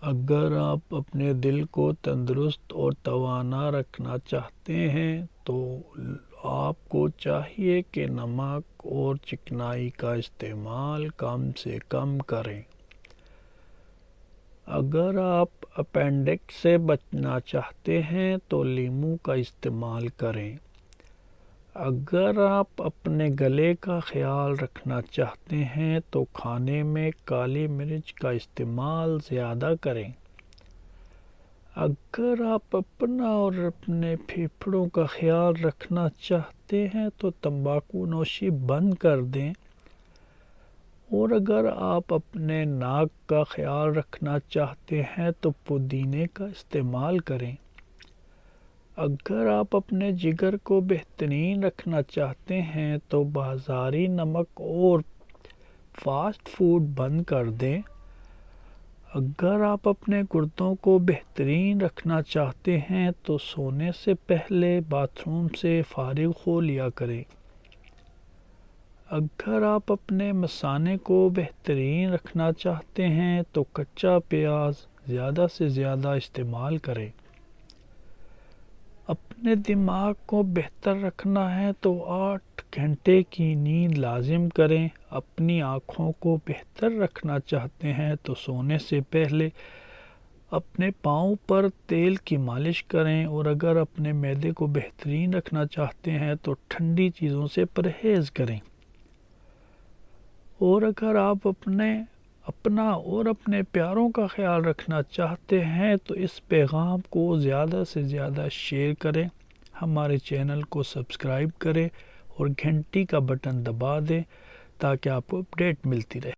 اگر آپ اپنے دل کو تندرست اور توانا رکھنا چاہتے ہیں تو آپ کو چاہیے کہ نمک اور چکنائی کا استعمال کم سے کم کریں۔ اگر آپ اپینڈکس سے بچنا چاہتے ہیں تو لیموں کا استعمال کریں۔ اگر آپ اپنے گلے کا خیال رکھنا چاہتے ہیں تو کھانے میں کالی مرچ کا استعمال زیادہ کریں۔ اگر آپ اپنا اور اپنے پھیپھڑوں کا خیال رکھنا چاہتے ہیں تو تمباکو نوشی بند کر دیں۔ اور اگر آپ اپنے ناک کا خیال رکھنا چاہتے ہیں تو پودینے کا استعمال کریں۔ اگر آپ اپنے جگر کو بہترین رکھنا چاہتے ہیں تو بازاری نمک اور فاسٹ فوڈ بند کر دیں۔ اگر آپ اپنے گردوں کو بہترین رکھنا چاہتے ہیں تو سونے سے پہلے باتھ روم سے فارغ ہو لیا کریں۔ اگر آپ اپنے مثانے کو بہترین رکھنا چاہتے ہیں تو کچا پیاز زیادہ سے زیادہ استعمال کریں۔ اپنے دماغ کو بہتر رکھنا ہے تو 8 گھنٹے کی نیند لازم کریں۔ اپنی آنکھوں کو بہتر رکھنا چاہتے ہیں تو سونے سے پہلے اپنے پاؤں پر تیل کی مالش کریں۔ اور اگر اپنے معدے کو بہترین رکھنا چاہتے ہیں تو ٹھنڈی چیزوں سے پرہیز کریں۔ اور اگر آپ اپنا اور اپنے پیاروں کا خیال رکھنا چاہتے ہیں تو اس پیغام کو زیادہ سے زیادہ شیئر کریں، ہمارے چینل کو سبسکرائب کریں اور گھنٹی کا بٹن دبا دیں تاکہ آپ کو اپڈیٹ ملتی رہے۔